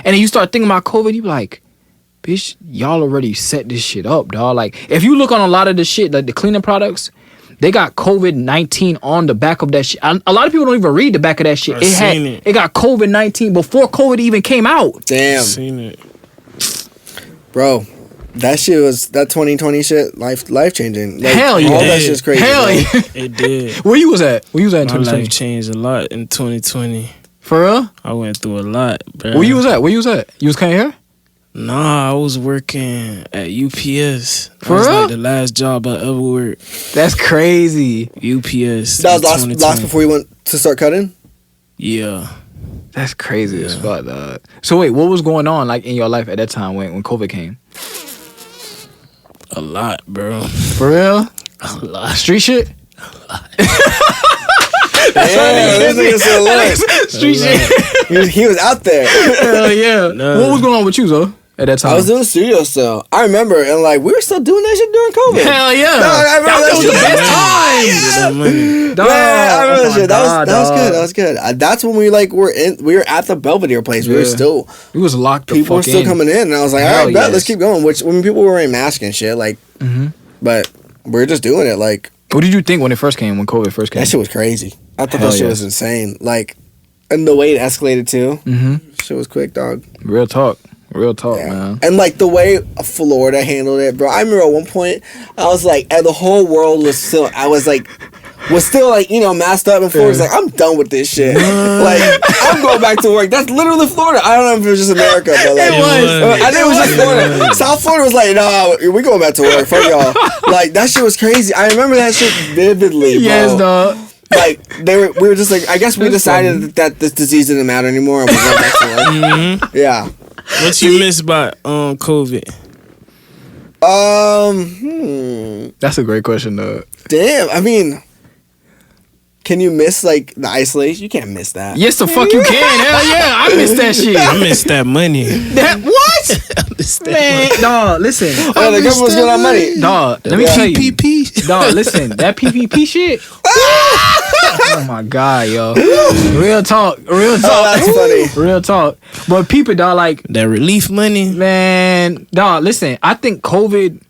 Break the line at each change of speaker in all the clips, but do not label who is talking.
And then you start thinking about COVID, you be like, bitch, y'all already set this shit up, dog. Like, if you look on a lot of the shit, like the cleaning products, they got COVID-19 on the back of that shit. A lot of people don't even read the back of that shit. It got COVID-19 before COVID even came out.
Damn.
I've seen it.
Bro, that shit was, that 2020 shit, life changing. Like,
Hell yeah.
All that shit's crazy.
Hell yeah.
It did.
Where you was at? In
My
2020?
life changed a lot in 2020.
For real?
I went through a lot, bro.
Where you was at? You was kind of here?
Nah, I was working at UPS.
For
that was
real?
like the last job I ever worked.
That's crazy.
UPS.
That was last before you went to start cutting?
Yeah.
That's crazy as fuck, dog. So wait, what was going on like in your life at that time when COVID came?
A lot, bro.
For real?
A lot.
Street shit?
Yeah, this nigga said a lot.
Street shit.
He was out there.
Hell yeah.
No.
What was going on with you, though, at that time?
I was doing the studio still. I remember, and like we were still doing that shit during COVID.
Hell yeah.
No, I remember that
was
shit.
the best time.
That money.
Dog.
Man, I remember
Oh
that
my
shit.
God,
That was
dog.
good. That was good. That's when we we were at the Belvedere place. We were
Yeah.
still
We was locked the
people were
fuck
still
in.
coming in, and I was like, all
Hell
right, bet,
yes.
let's keep going. Which when people were wearing masks and shit, like, but we're just doing it. Like
What did you think when COVID first came?
that shit was crazy. I thought
Hell
that shit
yeah.
was insane. Like, and the way it escalated too. Shit was quick, dog.
Real talk,
Yeah.
man.
And like the way Florida handled it, bro. I remember at one point I was like, and the whole world was still. I was still like, you know, masked up, and Florida's like, I'm done with this shit. Like, I'm going back to work. That's literally Florida. I don't know if it was just America, but like, I think it was just Florida. South Florida was like, nah, we going back to work. Fuck y'all. Like, that shit was crazy. I remember that shit vividly, bro.
Yes, dog.
Like, we were just like, I guess we decided that this disease didn't matter anymore, and we're going back to work. Yeah.
What you miss about COVID?
That's a great question, though.
Damn. I mean, can you miss like the isolation? You can't miss that.
Yes, the fuck you can. Hell yeah, I miss that shit.
I miss that money.
That what?
I miss that
Man, dog, listen.
Oh, the government was giving out money.
Dog, let me tell you.
PPP.
Dog, listen, that PPP shit. Oh my God, yo. Real talk.
Oh, that's funny.
Real talk. But people, dog, like,
That relief money.
man, dog, listen, I think COVID,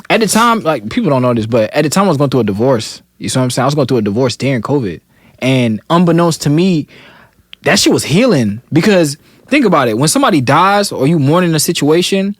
at the time, like, people don't know this, but at the time I was going through a divorce. You see what I'm saying? I was going through a divorce during COVID. And unbeknownst to me, that shit was healing. Because think about it. When somebody dies or you mourning a situation,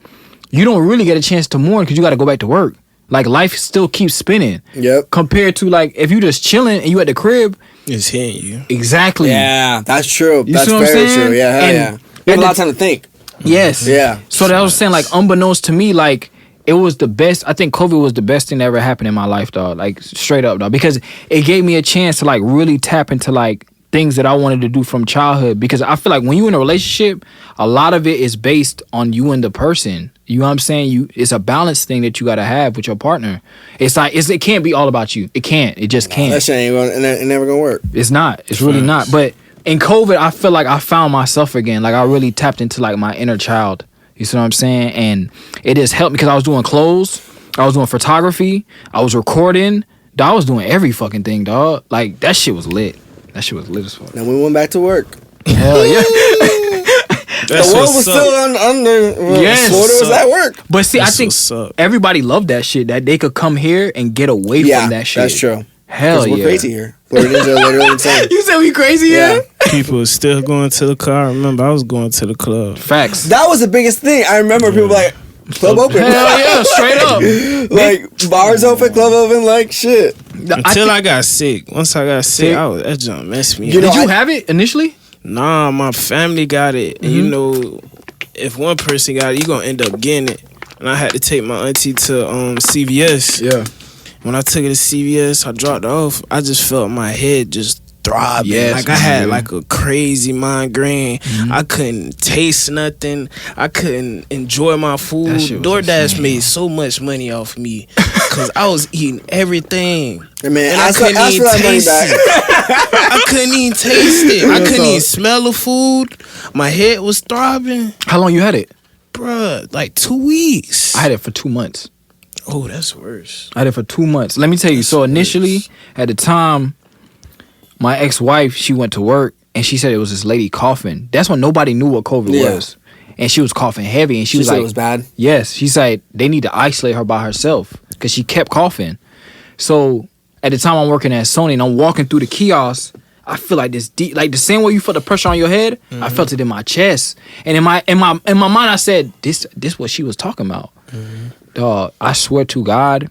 you don't really get a chance to mourn because you got to go back to work. Like, life still keeps spinning.
Yep.
Compared to, like, if you just chilling and you at the crib.
It's hitting you.
Exactly.
Yeah, that's true.
You
That's
see what I'm
very
saying?
true. Yeah, hell
And-
yeah. You have a lot of time to think.
Yes.
Yeah.
So that was saying, like, unbeknownst to me, like, it was the best. I think COVID was the best thing that ever happened in my life, dog. Like, straight up, dog. Because it gave me a chance to, like, really tap into, like, things that I wanted to do from childhood. Because I feel like when you're in a relationship, a lot of it is based on you and the person. You know what I'm saying? It's a balance thing that you got to have with your partner. It's like, it can't be all about you. It can't. It just can't.
That shit ain't going. It never gonna work.
It's not. It's really not. But in COVID, I feel like I found myself again. Like, I really tapped into, like, my inner child. You see what I'm saying? And it just helped me because I was doing clothes. I was doing photography. I was recording. Dog, I was doing every fucking thing, dog. Like, that shit was lit. That shit was lit as fuck.
Then we went back to work.
Hell yeah.
That's
The world was
what's up.
still under.
Yes.
Florida was at work.
But see,
That's
I think
what's up.
everybody loved that shit. That they could come here and get away
Yeah,
from that shit.
that's true.
Hell
'Cause
yeah.
we're crazy here. Floridians are literally insane.
You said we crazy, yeah?
People are still going to the car. I remember I was going to the club.
Facts.
That was the biggest thing. I remember people like, club open.
Hell yeah, straight up.
Like, bars open, club open, like, shit.
Until I got sick. Once I got sick, that junk messed me
You
up.
know,
Did you have it initially?
Nah, my family got it. And you know, if one person got it, you gonna end up getting it. And I had to take my auntie to CVS.
Yeah.
When I took it to CVS, I dropped it off. I just felt my head just throbbing.
Yes,
like I had
man.
like a crazy migraine. I couldn't taste nothing. I couldn't enjoy my food.
That shit was
DoorDash
insane.
made so much money off me because I was eating everything.
Hey, man,
And I
ask
couldn't
for
even
that money
taste
back.
it. I couldn't even taste it. I couldn't even smell the food. My head was throbbing.
How long you had it?
Bruh, like 2 weeks.
I had it for 2 months.
Oh, that's worse.
I had it for 2 months. Let me tell you. So initially, at the time, my ex-wife, she went to work and she said it was this lady coughing. That's when nobody knew what COVID was. And she was coughing heavy, and she was
said
like,
it was bad?
Yes. She said they need to isolate her by herself because she kept coughing. So at the time I'm working at Sony and I'm walking through the kiosk, I feel like this deep, like the same way you felt the pressure on your head, I felt it in my chest. And in my mind I said, this what she was talking about. Dog, I swear to God,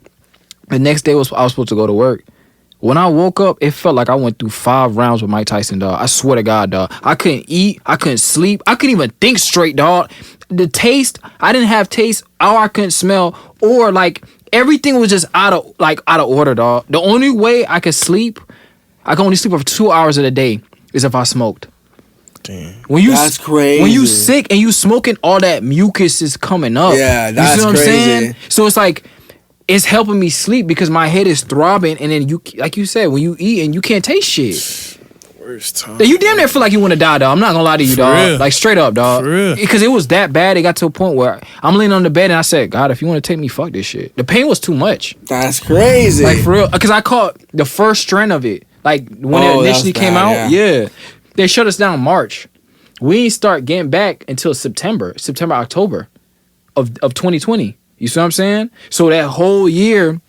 the next day I was supposed to go to work. When I woke up, it felt like I went through 5 rounds with Mike Tyson, dog. I swear to God, dog. I couldn't eat. I couldn't sleep. I couldn't even think straight, dog. The taste, I didn't have taste, or I couldn't smell, or like everything was just out of order, dog. The only way I could sleep, I can only sleep for 2 hours of the day, is if I smoked.
Damn.
That's crazy.
When you sick and you smoking, all that mucus is coming up.
Yeah, that's
you see what
crazy.
I'm saying? So it's like, it's helping me sleep because my head is throbbing, and then you, like you said, when you eat and you can't taste shit.
Worst time.
You damn near feel like you want to die, dog. I'm not gonna lie to you,
For
dog.
real.
Like straight up, dog.
For real.
Because it was that bad. It got to a point where I'm laying on the bed and I said, God, if you want to take me, fuck this shit. The pain was too much.
That's crazy.
Like for real. Because I caught the first strand of it. Like when it initially came out. Yeah. They shut us down March. We didn't start getting back until September, October of 2020. You see what I'm saying? So that whole year,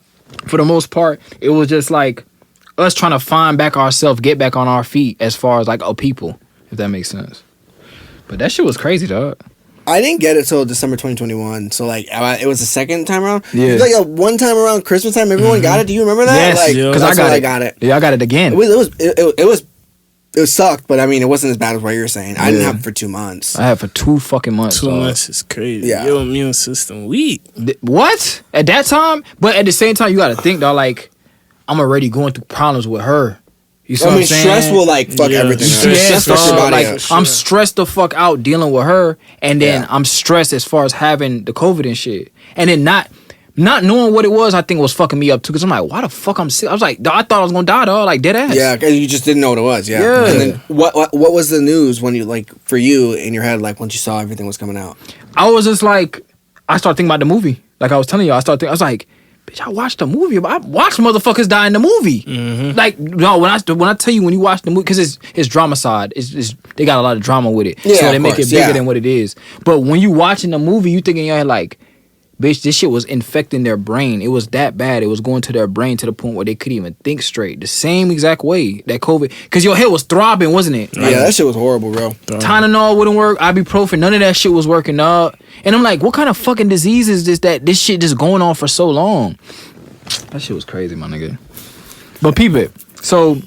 for the most part, it was just like us trying to find back ourselves, get back on our feet as far as like a people, if that makes sense. But that shit was crazy, dog.
I didn't get it till December 2021. So like it was the second time around.
Yeah.
Like a one time around Christmas time, everyone got it. Do you remember that?
Yes,
like,
because
that's when I got it.
Yeah, I got it again.
It sucked, but I mean, it wasn't as bad as what you were saying. I didn't have it for 2 months.
I had it for 2 fucking months.
2
dog.
months is crazy.
Yeah.
Your immune system weak.
What? At that time? But at the same time, you got to think, dog, like, I'm already going through problems with her. You see what I'm saying?
Stress will like fuck everything up.
Yes,
Stress fucks your
dog,
body
like,
up.
I'm stressed the fuck out dealing with her, and then
Yeah.
I'm stressed as far as having the COVID and shit. And then not knowing what it was, I think was fucking me up too. Cause I'm like, why the fuck I'm sick? I was like, dog, I thought I was gonna die, dog. Like dead ass.
Yeah, because you just didn't know what it was. Yeah.
Yeah.
And then what was the news when you like for you in your head like once you saw everything was coming out?
I was just like, I started thinking about the movie. Like I was telling you, I was like, bitch, I watched the movie. I watched motherfuckers die in the movie. Like, no, when I tell you when you watch the movie, because it's drama side. It's they got a lot of drama with it.
Yeah,
so they
of
make
course,
it bigger
yeah.
than what it is. But when you watching the movie, you thinking in your head like, bitch, this shit was infecting their brain. It was that bad. It was going to their brain to the point where they couldn't even think straight. The same exact way that COVID, because your head was throbbing, wasn't it? Like,
Yeah, that shit was horrible, bro.
Tylenol wouldn't work. Ibuprofen, none of that shit was working up. And I'm like, what kind of fucking disease is this that this shit just going on for so long? That shit was crazy, my nigga. But peep it. So,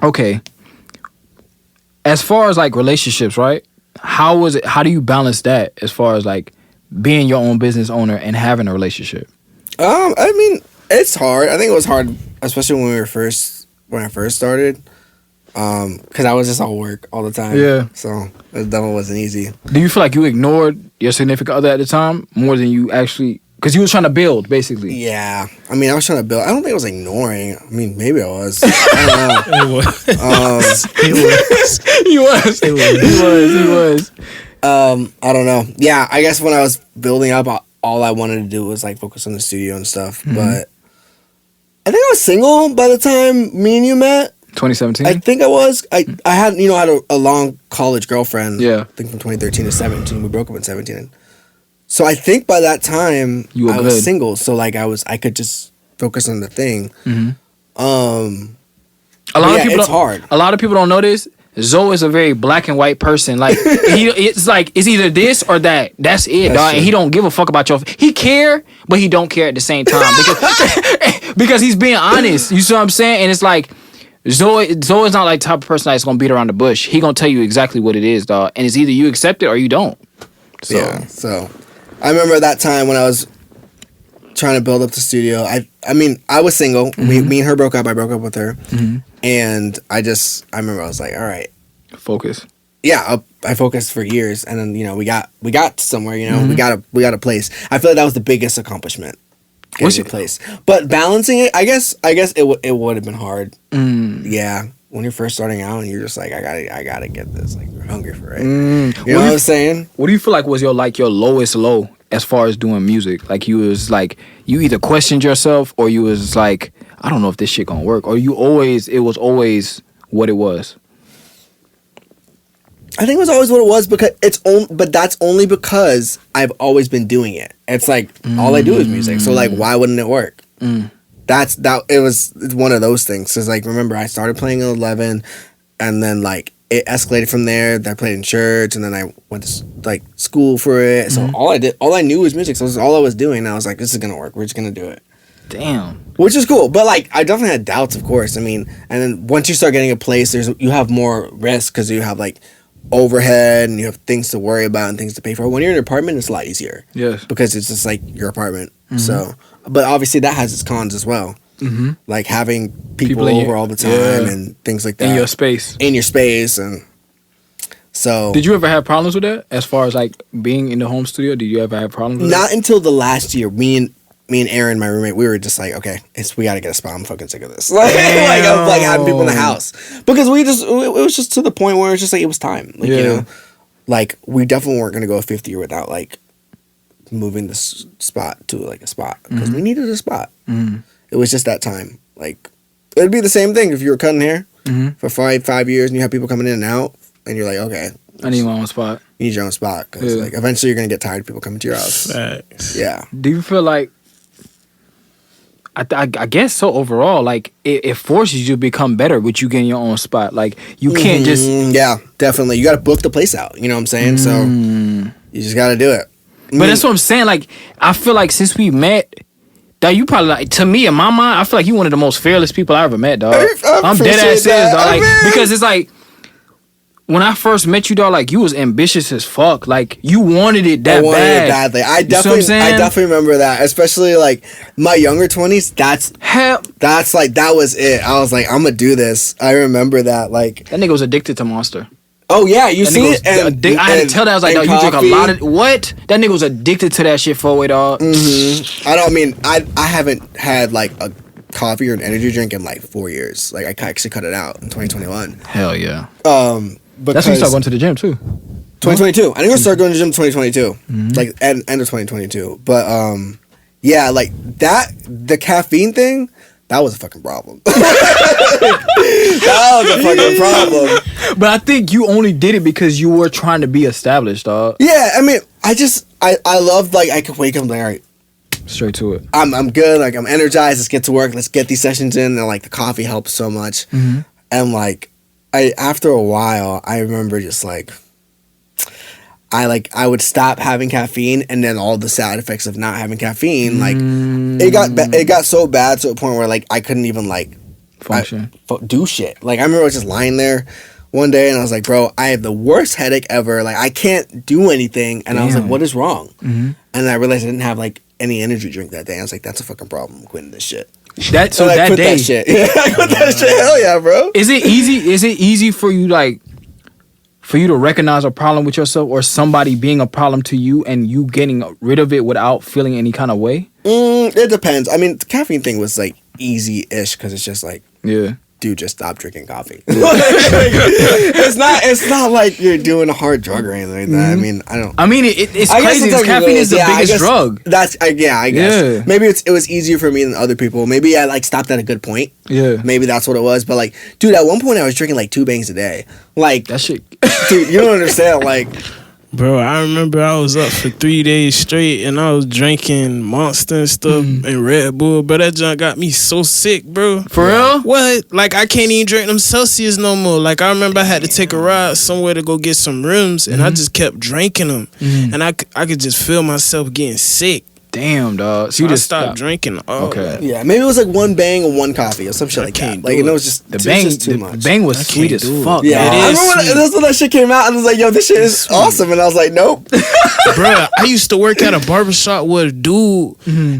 okay. As far as like relationships, right? How was it? How do you balance that as far as like being your own business owner and having a relationship?
I mean, it's hard. I think it was hard, especially when I first started. Because I was just on work all the time.
Yeah.
So it definitely wasn't easy.
Do you feel like you ignored your significant other at the time more than you actually? Because you was trying to build, basically.
Yeah. I mean, I was trying to build. I don't think I was ignoring. I mean, maybe I was. I don't know.
It was.
He was.
I don't know. Yeah, I guess when I was building up, all I wanted to do was like focus on the studio and stuff.
Mm-hmm.
But I think I was single by the time me and you met.
2017.
I think I was. I had a long college girlfriend.
Yeah.
I think from 2013 to 17. We broke up in 17. So I think by that time
You were
I was
good.
single. So like I could just focus on the thing.
Mm-hmm.
A lot of people. It's hard.
A lot of people don't know this. Zoe is a very black and white person. Like it's like it's either this or that. That's it, dog.
true.
And he don't give a fuck about your. He care, but he don't care at the same time because he's being honest. You see what I'm saying? And it's like Zoe's not like the type of person that's gonna beat around the bush. He gonna tell you exactly what it is, dog. And it's either you accept it or you don't. So.
Yeah. So I remember that time when I was trying to build up the studio. I mean, I was single.
Mm-hmm.
Me and her broke up. I broke up with her. And I remember I was like, all right.
Focus.
Yeah, I focused for years, and then we got somewhere.
Mm-hmm.
We got a place. I feel like that was the biggest accomplishment. Getting a place, but balancing it, I guess it would have been hard. Yeah, when you're first starting out, and you're just like, I gotta get this. Like you're hungry for it. You know what I'm saying?
What do you feel like was your lowest low as far as doing music? Like you was like you either questioned yourself or you was like, I don't know if this shit gonna work, or it was always what it was.
I think it was always what it was because but that's only because I've always been doing it. It's like all I do is music. So like, why wouldn't it work? It was one of those things. Cause like, remember I started playing at 11 and then like it escalated from there. I played in church and then I went to like school for it. So all I knew was music. So that's all I was doing. And I was like, this is going to work. We're just going to do it.
Damn.
Which is cool. But like, I definitely had doubts, of course. I mean, and then once you start getting a place, you have more risk because you have like overhead and you have things to worry about and things to pay for. When you're in an apartment, it's a lot easier.
Yes.
Because it's just like your apartment. So, but obviously that has its cons as well. Like having people over all the time and things like that.
In your space.
And so.
Did you ever have problems with that? As far as like being in the home studio, did you ever have problems with
Not until the last year. Me and Aaron, my roommate, we were just like, okay, we got to get a spot. I'm fucking sick of this. Like having people in the house. Because it was just to the point where it's just like, it was time. Like, you know, like we definitely weren't going to go a 50 year without like moving this spot to like a spot. Because we needed a spot. It was just that time. Like, it would be the same thing if you were cutting hair for 5 years and you have people coming in and out and you're like, okay.
I need my own spot.
You need your own spot. Because like eventually you're going to get tired of people coming to your house.
Facts.
Yeah.
Do you feel like, I guess so overall, like it forces you to become better with you getting your own spot. Like you can't just
yeah, definitely. You got to book the place out. You know what I'm saying? So you just got to do it.
But that's what I'm saying. Like I feel like since we met, that you probably like to me in my mind, I feel like you one of the most fearless people I ever met, dog. I'm dead ass serious, dog. Like because it's like. When I first met you, dog, like you was ambitious as fuck. Like you wanted it that bad. I wanted it badly. I definitely remember that. Especially like my younger 20s. That's like that was it. I was like, I'm gonna do this. I remember that. Like that nigga was addicted to Monster.
Oh yeah, you see it.
I had to tell that. I was like, dog, you drink a lot of what? That nigga was addicted to that shit for a way, dog.
I haven't had like a coffee or an energy drink in like 4 years. Like I actually cut it out in 2021.
Hell yeah.
That's
when you start going to the gym too.
2022. I think I started going to the gym 2022. Like end of 2022. But yeah, like that the caffeine thing, that was a fucking problem. That was a fucking problem.
But I think you only did it because you were trying to be established, dog.
Yeah, I mean, I loved like I could wake up and like, all right,
straight to it.
I'm good, like I'm energized, let's get to work, let's get these sessions in, and like the coffee helps so much. And like after a while, I remember just like I would stop having caffeine, and then all the side effects of not having caffeine, like it got so bad to a point where like I couldn't even like
function,
do shit. Like I remember I was just lying there one day, and I was like, bro, I have the worst headache ever. Like I can't do anything, and I was like, what is wrong? And I realized I didn't have like any energy drink that day. I was like, that's a fucking problem. I'm quitting this shit.
That
quit
day,
that shit. Yeah, I quit that shit. Hell yeah, bro.
Is it easy for you to recognize a problem with yourself or somebody being a problem to you and you getting rid of it without feeling any kind of way?
It depends. I mean, the caffeine thing was like easy-ish because it's just like, dude, just stop drinking coffee. It's not like you're doing a hard drug or anything like that. I mean, it's crazy. Caffeine is the biggest drug. I guess.
Yeah.
Maybe it was easier for me than other people. Maybe I like stopped at a good point.
Yeah.
Maybe that's what it was. But like, dude, at one point I was drinking like 2 bangs a day. Like
that shit.
Dude, you don't understand. Like,
bro, I remember I was up for 3 days straight and I was drinking Monster and stuff and Red Bull, but that junk got me so sick, bro.
For real?
What? Like, I can't even drink them Celsius no more. Like, I remember I had to take a ride somewhere to go get some rims, and I just kept drinking them. And I could just feel myself getting sick.
Damn, dog. So you just
stopped drinking.
Okay.
Yeah, maybe it was like 1 bang and 1 coffee or some shit like that. Like, it was just
the bang.
Just too much.
The bang was sweet as fuck.
Yeah, I remember that's when that shit came out, and I was like, "Yo, this shit is awesome," and I was like, "Nope."
Bro, I used to work at a barbershop where a dude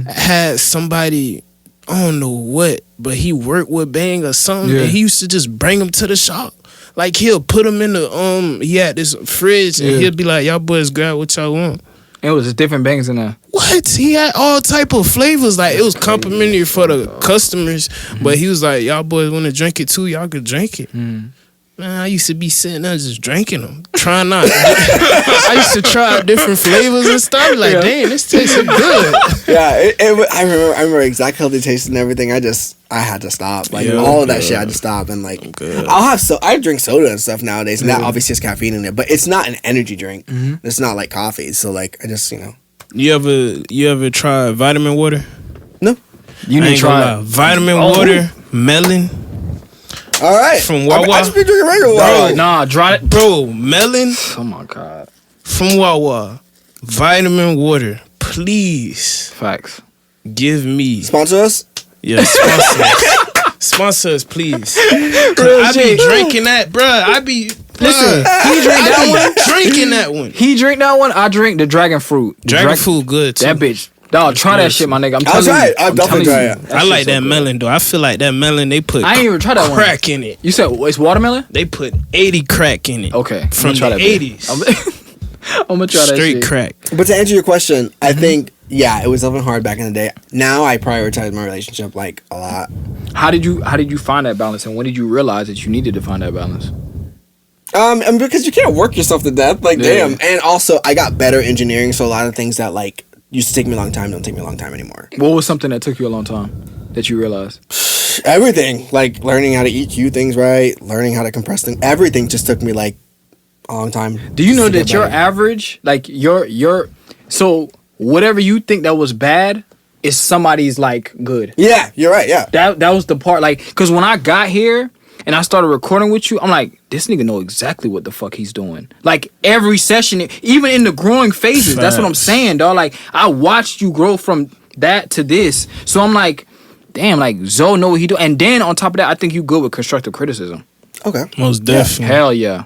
had somebody, I don't know what, but he worked with bang or something, and he used to just bring him to the shop. Like, he'll put him in the he had this fridge, and he'll be like, "Y'all boys grab what y'all want."
It was just different bangs in there.
What? He had all type of flavors. Like, it was complimentary for the customers, but he was like, "Y'all boys want to drink it too? Y'all could drink it." Man, I used to be sitting there just drinking them, trying not. I used to try different flavors and stuff. Like, damn, this tastes good.
Yeah, I remember exactly how they tasted and everything. I had to stop. Like all of that shit, I had to stop. And like, I drink soda and stuff nowadays, and that obviously has caffeine in it, but it's not an energy drink. It's not like coffee. So like, I just
You ever try vitamin water?
No.
You need to try
vitamin water, melon.
All right.
From Wawa.
I just been drinking regular water.
Bro, nah, dry it.
Bro, melon.
Oh my God.
From Wawa. Vitamin water. Please.
Facts.
Give me.
Sponsor us?
Yeah, sponsor us. Sponsor us, please. I be drinking that, bruh. I be.
Listen, he drink that one.
Drinking that one.
He drink that one. I drink the dragon fruit.
Dragon fruit good too.
That bitch. Dog, try that shit, my nigga. I'm telling you.
I'll definitely try it.
I like that melon though. I feel like that melon they put
I ain't even try that one.
crack in it.
You said it's watermelon?
They put 80 crack in it.
Okay.
From the 80s.
I'm gonna try that
Straight
shit.
crack.
But to answer your question, I think it was definitely hard back in the day. Now I prioritize my relationship like a lot.
How did you find that balance, and when did you realize that you needed to find that balance?
And because you can't work yourself to death, like damn. And also I got better engineering, so a lot of things that like used to take me a long time don't take me a long time anymore.
What was something that took you a long time that you realized?
Everything, like learning how to EQ things right, learning how to compress things. Everything just took me like a long time.
Do you know that your average, like your so whatever you think that was bad is somebody's like good?
Yeah, you're right. Yeah,
that was the part, like, because when I got here and I started recording with you, I'm like, this nigga know exactly what the fuck he's doing. Like every session, even in the growing phases. Facts. That's what I'm saying, dog. Like I watched you grow from that to this, so I'm like, damn, like Zoe know what he do. And then on top of that, I think you good with constructive criticism.
Okay,
most definitely.
Hell yeah.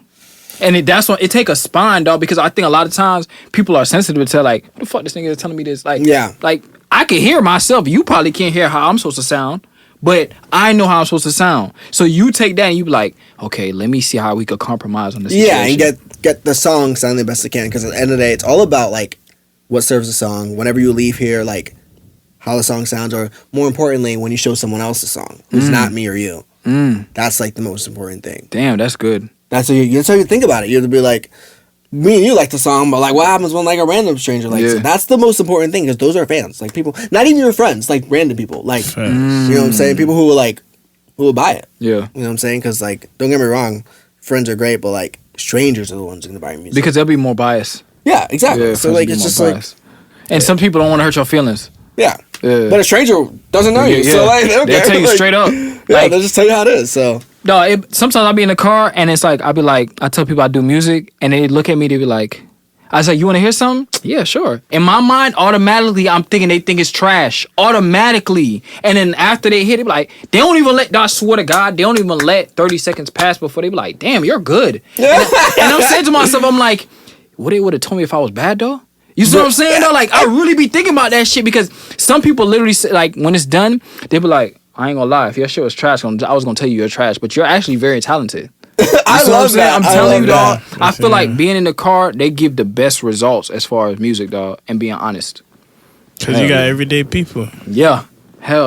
And that's what it take a spine, dog, because I think a lot of times people are sensitive to like, what the fuck this nigga is telling me this? Like, like I can hear myself. You probably can't hear how I'm supposed to sound, but I know how I'm supposed to sound. So you take that and you be like, okay, let me see how we could compromise on this situation.
Yeah, and get the song sounding the best it can, because at the end of the day, it's all about like what serves the song. Whenever you leave here, like how the song sounds, or more importantly, when you show someone else the song, who's not me or you. That's like the most important thing.
Damn, that's good.
That's how you think about it. You have to be like, me and you like the song, but like, what happens when like a random stranger likes it? That's the most important thing, because those are fans. Like people, not even your friends, like random people. Like, you know what I'm saying? People who will buy it. Yeah. You know what I'm saying? Because like, don't get me wrong, friends are great, but like strangers are the ones going to buy your music.
Because they'll be more biased.
Yeah, exactly. Yeah, so like, it's just
biased. Like, and some people don't want to hurt your feelings.
Yeah. But a stranger doesn't know you, so like,
they'll tell you straight up.
Yeah, they'll just tell you how it is. So
no, sometimes I'll be in the car and it's like, I tell people I do music and they look at me, they be like, I was like, you want to hear something? Yeah, sure. In my mind, automatically, I'm thinking they think it's trash. Automatically. And then after they hit it, like, they don't even I swear to God, they don't even let 30 seconds pass before they be like, damn, you're good. And I'm saying to myself, I'm like, what they would have told me if I was bad, though? You see what I'm saying, though? Like, I really be thinking about that shit, because some people literally say, like, when it's done, they be like, I ain't gonna lie, if your shit was trash, I was gonna tell you you're trash, but you're actually very talented.
I love that.
I'm telling you, dog. I feel like being in the car, they give the best results as far as music, dog, and being honest.
Because you got everyday people.
Yeah.